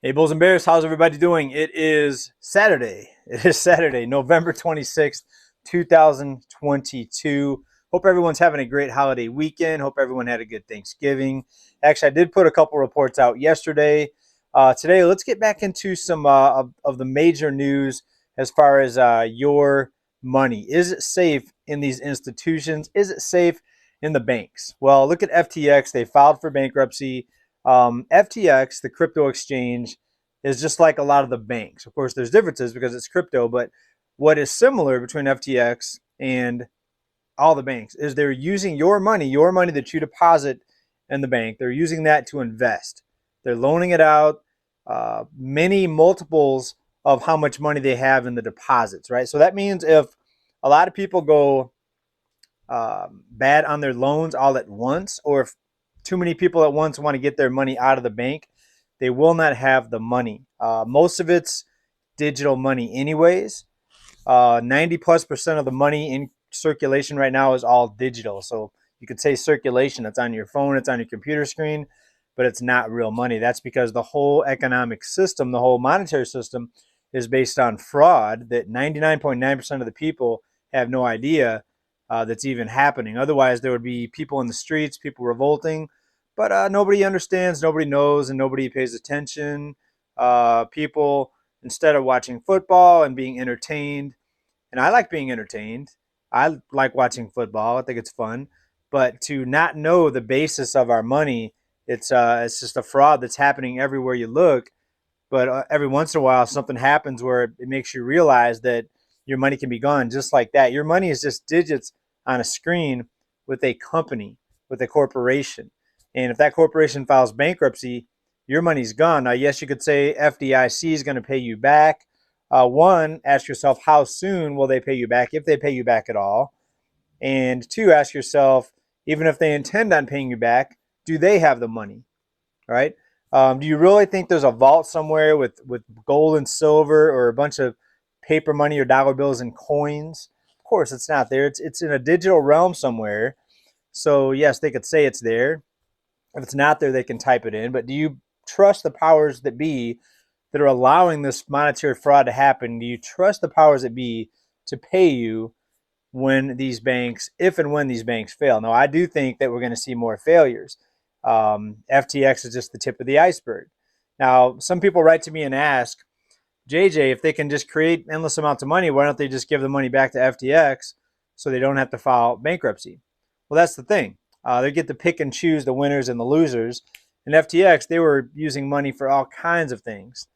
Hey, Bulls and Bears, how's everybody doing? It is Saturday. It is Saturday, November 26th, 2022. Hope everyone's having a great holiday weekend. Hope everyone had a good Thanksgiving. Actually, I did put a couple reports out yesterday. Today, let's get back into some of the major news as far as your money. Is it safe in these institutions? Is it safe in the banks? Well, look at FTX. They filed for bankruptcy. FTX, the crypto exchange, is just like a lot of the banks. Of course, there's differences because it's crypto, but what is similar between FTX and all the banks is they're using your money that you deposit in the bank. They're using that to invest. They're loaning it out, many multiples of how much money they have in the deposits, right? So that means if a lot of people go bad on their loans all at once, or if too many people at once want to get their money out of the bank, they will not have the money. Most of it's digital money, anyways. 90+% of the money in circulation right now is all digital. So you could say circulation, it's on your phone, it's on your computer screen, but it's not real money. That's because the whole economic system, the whole monetary system, is based on fraud that 99.9% of the people have no idea that's even happening. Otherwise, there would be people in the streets, people revolting, but nobody understands, nobody knows, and nobody pays attention. People, instead of watching football and being entertained, and I like being entertained. I like watching football. I think it's fun. But to not know the basis of our money, it's just a fraud that's happening everywhere you look. But every once in a while, something happens where it makes you realize that your money can be gone just like that. Your money is just digits on a screen with a company, with a corporation. And if that corporation files bankruptcy, your money's gone. Now, yes, you could say FDIC is going to pay you back. One, ask yourself, how soon will they pay you back, if they pay you back at all? And two, ask yourself, even if they intend on paying you back, do they have the money? Right? Do you really think there's a vault somewhere with gold and silver or a bunch of paper money or dollar bills and coins? Of course, it's not there. It's in a digital realm somewhere. So yes, they could say it's there. If it's not there, they can type it in. But do you trust the powers that be that are allowing this monetary fraud to happen? Do you trust the powers that be to pay you when these banks, if and when these banks fail? Now, I do think that we're going to see more failures. FTX is just the tip of the iceberg. Now, some people write to me and ask, JJ, if they can just create endless amounts of money, why don't they just give the money back to FTX so they don't have to file bankruptcy? Well, that's the thing. They get to pick and choose the winners and the losers. And FTX, they were using money for all kinds of things.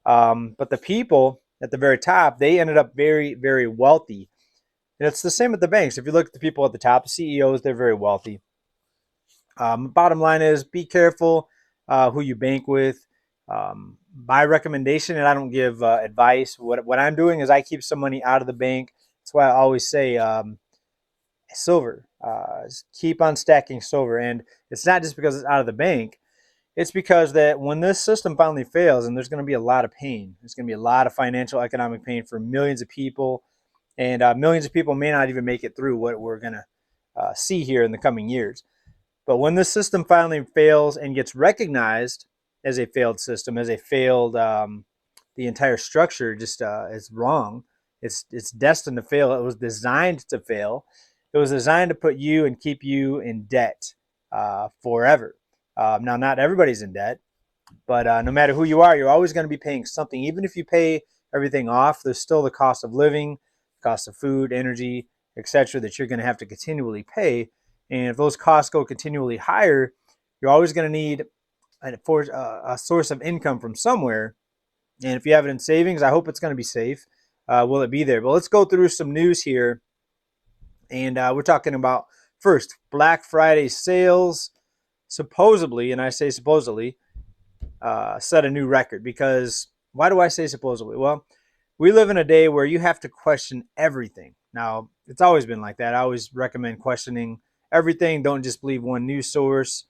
But the people at the very top, they ended up very, very wealthy. And it's the same with the banks. If you look at the people at the top, the CEOs, they're very wealthy. Bottom line is be careful who you bank with. My recommendation, and I don't give advice, what I'm doing is I keep some money out of the bank. That's why I always say silver. Keep on stacking silver. And it's not just because it's out of the bank. It's because that when this system finally fails, and there's going to be a lot of pain, there's going to be a lot of financial, economic pain for millions of people, and millions of people may not even make it through what we're going to see here in the coming years. But when this system finally fails and gets recognized as a failed system, as a failed, the entire structure just is wrong. It's destined to fail. It was designed to fail. It was designed to put you and keep you in debt forever. Now, not everybody's in debt, but no matter who you are, you're always going to be paying something. Even if you pay everything off, there's still the cost of living, cost of food, energy, etc., that you're going to have to continually pay. And if those costs go continually higher, you're always going to need a source of income from somewhere. And if you have it in savings, I hope it's going to be safe. Will it be there? But let's go through some news here. And we're talking about first Black Friday sales. Supposedly, and I say supposedly, set a new record. Because why do I say supposedly? Well, we live in a day where you have to question everything. Now, it's always been like that. I always recommend questioning everything. Don't just believe one news source.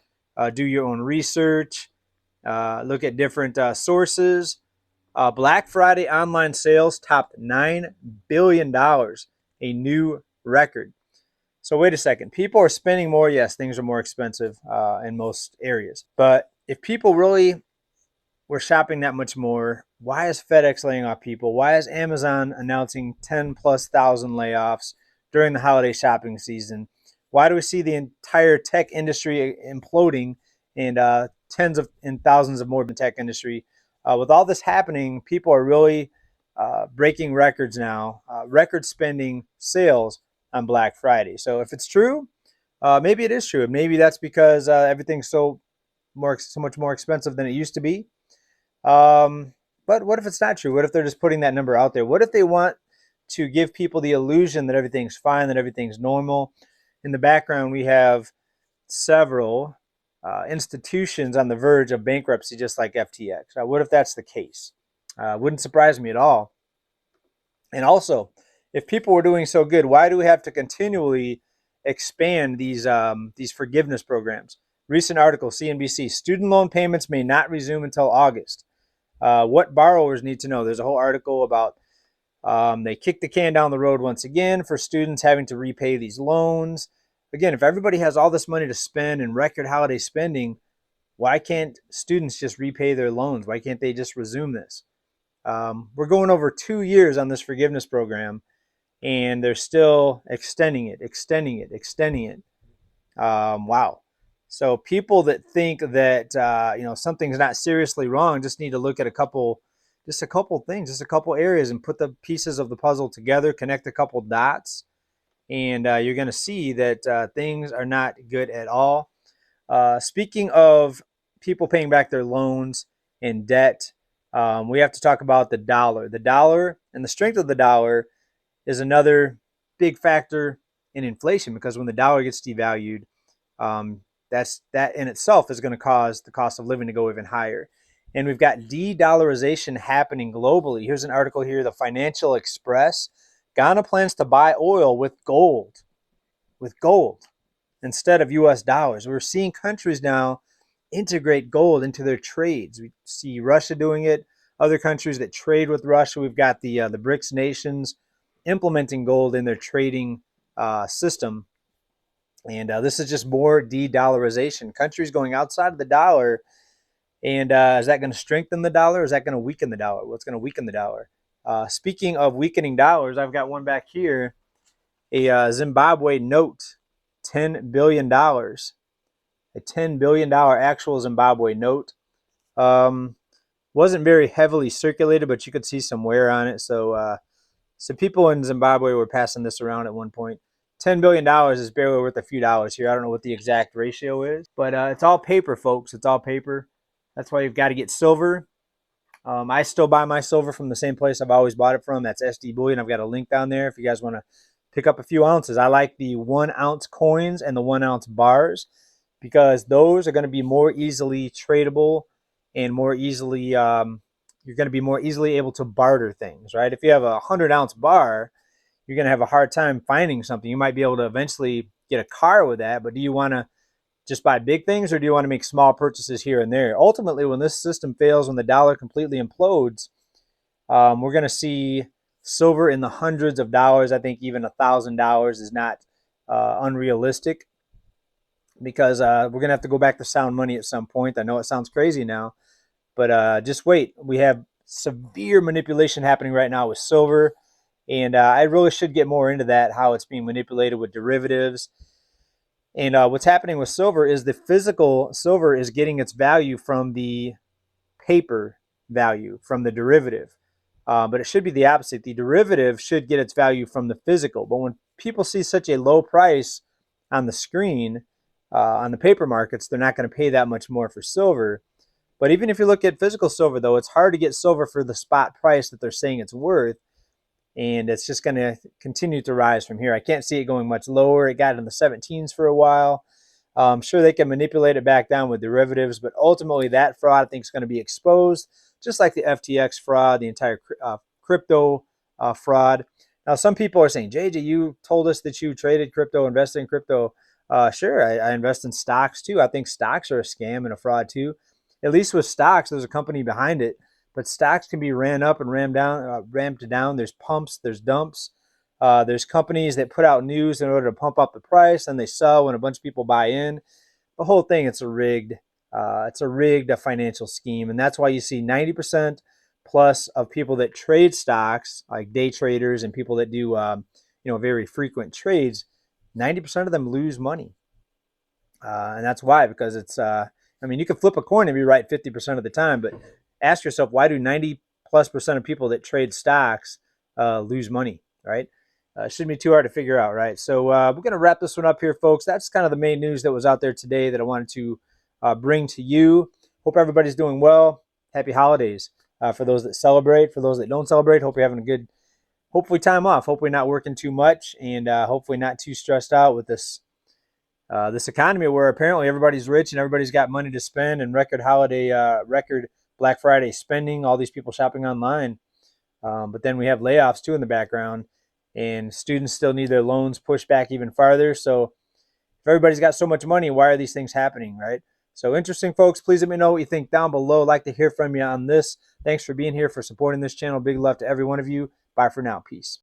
Do your own research. Look at different sources. Black Friday online sales topped $9 billion, a new record. So wait a second. People are spending more. Yes, things are more expensive in most areas. But if people really we're shopping that much more? Why is FedEx laying off people? Why is Amazon announcing 10 plus thousand layoffs during the holiday shopping season? Why do we see the entire tech industry imploding and tens of and thousands of more in the tech industry? With all this happening, people are really breaking records now, record spending sales on Black Friday. So if it's true, maybe it is true. Maybe that's because everything's so much more expensive than it used to be. But what if it's not true? What if they're just putting that number out there? What if they want to give people the illusion that everything's fine, that everything's normal? In the background, we have several institutions on the verge of bankruptcy, just like FTX. What if that's the case? Wouldn't surprise me at all. And also, if people were doing so good, why do we have to continually expand these forgiveness programs? Recent article, CNBC: student loan payments may not resume until August. What borrowers need to know. There's a whole article about they kick the can down the road once again for students having to repay these loans. Again, if everybody has all this money to spend and record holiday spending, why can't students just repay their loans? Why can't they just resume this? We're going over 2 years on this forgiveness program, and they're still extending it. Wow. So people that think that something's not seriously wrong just need to look at a couple things, just a couple areas, and put the pieces of the puzzle together, connect a couple dots, and you're going to see that things are not good at all. Speaking of people paying back their loans and debt, we have to talk about the dollar. The dollar and the strength of the dollar is another big factor in inflation, because when the dollar gets devalued, that in itself is going to cause the cost of living to go even higher. And we've got de-dollarization happening globally. Here's an article here, the Financial Express. Ghana plans to buy oil with gold instead of US dollars. We're seeing countries now integrate gold into their trades. We see Russia doing it, other countries that trade with Russia. We've got the BRICS nations implementing gold in their trading system. And this is just more de-dollarization. Countries going outside of the dollar. And is that going to strengthen the dollar? Or is that going to weaken the dollar? What's going to weaken the dollar? Speaking of weakening dollars, I've got one back here, a Zimbabwe note, $10 billion. A $10 billion actual Zimbabwe note. Wasn't very heavily circulated, but you could see some wear on it. So some people in Zimbabwe were passing this around at one point. $10 billion is barely worth a few dollars here. I don't know what the exact ratio is, but it's all paper, folks. It's all paper. That's why you've got to get silver. I still buy my silver from the same place I've always bought it from. That's SD Bullion. I've got a link down there if you guys want to pick up a few ounces. I like the 1 ounce coins and the 1 ounce bars, because those are going to be more easily tradable and more easily, you're going to be more easily able to barter things, right? If you have a 100 ounce bar, you're going to have a hard time finding something. You might be able to eventually get a car with that, but do you want to just buy big things, or do you want to make small purchases here and there? Ultimately, when this system fails, when the dollar completely implodes, we're going to see silver in the hundreds of dollars. I think even $1,000 is not unrealistic, because we're going to have to go back to sound money at some point. I know it sounds crazy now, but just wait. We have severe manipulation happening right now with silver, and I really should get more into that, how it's being manipulated with derivatives. And what's happening with silver is the physical silver is getting its value from the paper value, from the derivative. But it should be the opposite. The derivative should get its value from the physical. But when people see such a low price on the screen, on the paper markets, they're not going to pay that much more for silver. But even if you look at physical silver, though, it's hard to get silver for the spot price that they're saying it's worth. And it's just going to continue to rise from here. I can't see it going much lower. It got in the 17s for a while. I'm sure they can manipulate it back down with derivatives, but ultimately that fraud, I think, is going to be exposed, just like the FTX fraud, the entire crypto fraud. Now, some people are saying, JJ, you told us that you traded crypto, invested in crypto. Sure, I invest in stocks too. I think stocks are a scam and a fraud too. At least with stocks, there's a company behind it. But stocks can be ran up and ramped down. There's pumps, there's dumps. There's companies that put out news in order to pump up the price, and they sell when a bunch of people buy in. The whole thing, it's a rigged It's a rigged financial scheme, and that's why you see 90% plus of people that trade stocks, like day traders and people that do very frequent trades. 90% of them lose money, and that's why, because it's you can flip a coin and be right 50% of the time, but ask yourself, why do 90+% of people that trade stocks lose money, right? It shouldn't be too hard to figure out, right? So we're going to wrap this one up here, folks. That's kind of the main news that was out there today that I wanted to bring to you. Hope everybody's doing well. Happy holidays for those that celebrate. For those that don't celebrate, hope you're having a good, hopefully, time off. Hopefully not working too much, and hopefully not too stressed out with this economy where apparently everybody's rich and everybody's got money to spend, and record Black Friday spending, all these people shopping online. But then we have layoffs too in the background, and students still need their loans pushed back even farther. So if everybody's got so much money, why are these things happening, right? So interesting, folks. Please let me know what you think down below. I'd like to hear from you on this. Thanks for being here, for supporting this channel. Big love to every one of you. Bye for now. Peace.